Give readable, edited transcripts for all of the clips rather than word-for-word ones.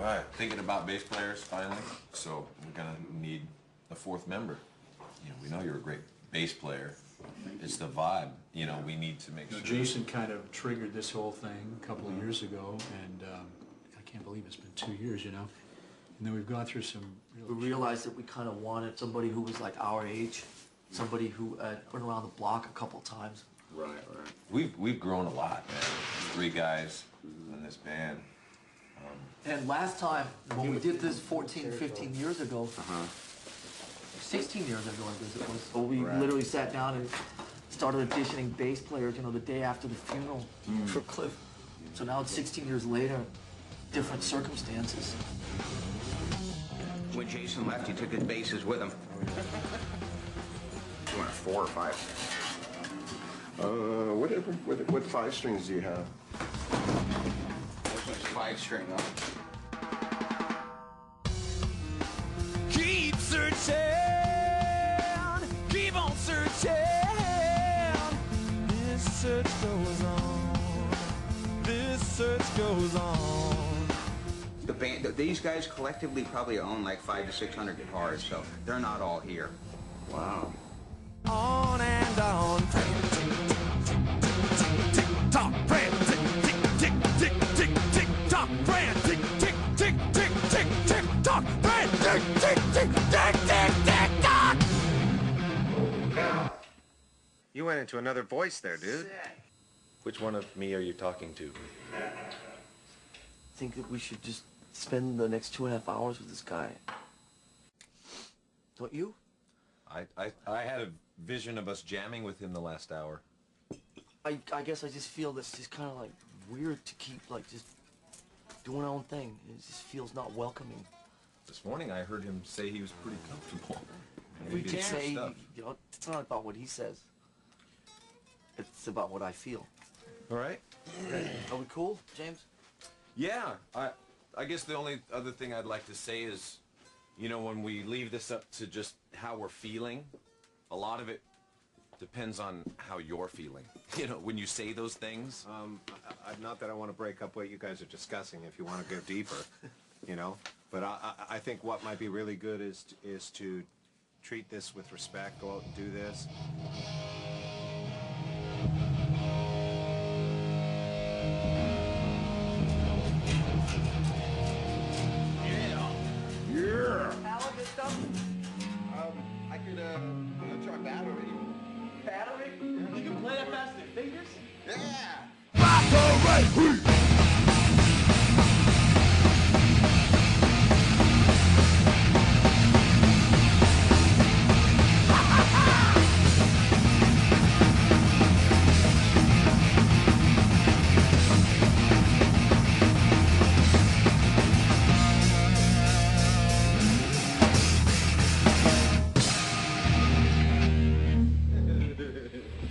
right. Thinking about bass players finally, so we're gonna need a fourth member. You know, we know you're a great bass player. It's the vibe. You know, we need to make sure. Jason kind of triggered this whole thing a couple of years ago, and I can't believe it's been 2 years, you know. And then we've gone through some. We realized that we kind of wanted somebody who was like our age, somebody who went around the block a couple times. Right, right. We've grown a lot, man. 3 guys in this band. And last time, when we did this 14, 15 years ago, 16 years ago, I guess it was, so we literally sat down and started auditioning bass players, you know, the day after the funeral for Cliff. So now it's 16 years later, different circumstances. When Jason left, he took his basses with him. You want a 4 or 5? What 5 strings do you have? This one's 5-string, though. Keep searching, keep on searching. This search goes on, this search goes on. The band, these guys collectively probably own like 500 to 600 guitars, so they're not all here. Wow. On and on. Tick tock, brand, tick tick tick tick tick tock, brand, tick tick tick tick tick tick tock, brand, tick tick tick tick tick tick tock. You went into another voice there, dude. Which one of me are you talking to? I think that we should just spend the next 2.5 hours with this guy. Don't you? I had a vision of us jamming with him the last hour. I guess I just feel that's just kind of like weird to keep like just doing our own thing. It just feels not welcoming. This morning I heard him say he was pretty comfortable. We could say, you know, it's not about what he says. It's about what I feel. All right. Are we cool, James? Yeah. I guess the only other thing I'd like to say is, you know, when we leave this up to just how we're feeling, a lot of it depends on how you're feeling. You know, when you say those things. Not that I want to break up what you guys are discussing if you want to go deeper, you know. But I think what might be really good is to treat this with respect, go out and do this. Alan, this stuff? I could try battery. Battery? You can play that fast with your fingers? Yeah.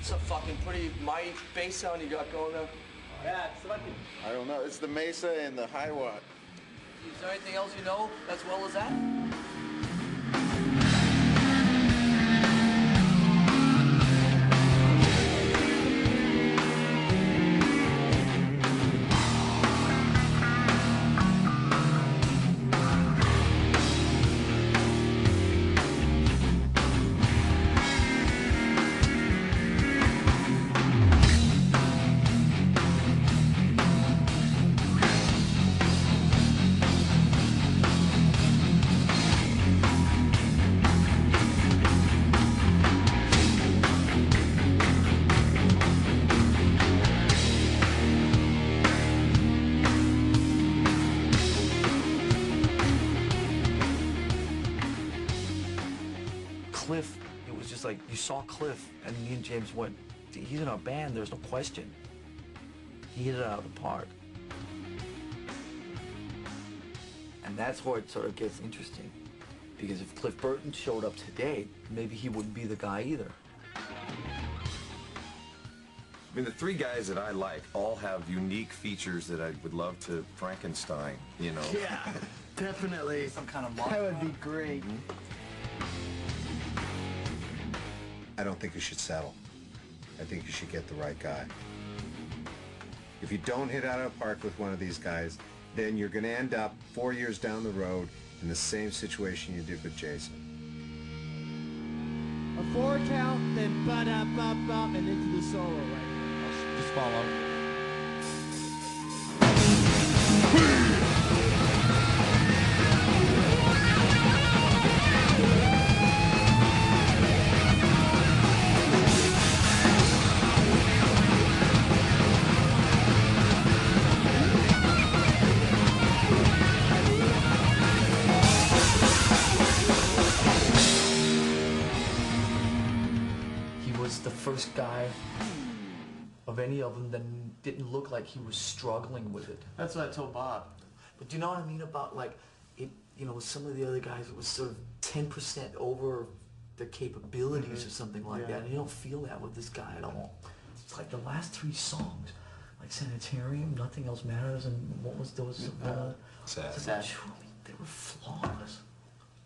It's a fucking pretty mighty bass sound you got going there. Yeah, it's like it. I don't know. It's the Mesa and the High Watt. Is there anything else you know as well as that? Cliff, it was just like, you saw Cliff, and me and James went, he's in our band, there's no question. He hit it out of the park. And that's where it sort of gets interesting. Because if Cliff Burton showed up today, maybe he wouldn't be the guy either. I mean, the 3 guys that I like all have unique features that I would love to Frankenstein, you know. Yeah, definitely. Some kind of That would be great. I don't think you should settle. I think you should get the right guy. If you don't hit out of the park with one of these guys, then you're going to end up 4 years down the road in the same situation you did with Jason. A 4 count, then ba-da-ba-bum, and into the solo right here. Just follow. The first guy of any of them that didn't look like he was struggling with it. That's what I told Bob. But do you know what I mean about like it? You know, with some of the other guys, it was sort of 10% over their capabilities or something like that. And you don't feel that with this guy at all. It's like the last 3 songs, like Sanitarium, Nothing Else Matters, and what was those? Sad. They were flawless.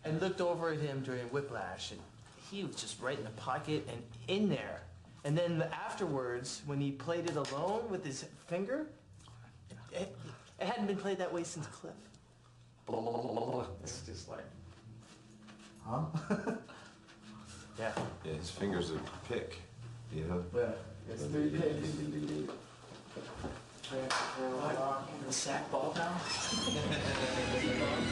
And looked over at him during Whiplash, and he was just right in the pocket and in there. And then afterwards, when he played it alone with his finger, it hadn't been played that way since Cliff. It's just like, huh? Yeah. Yeah, his fingers are pick, you know? Yeah, it's 3 picks. The sack ball now?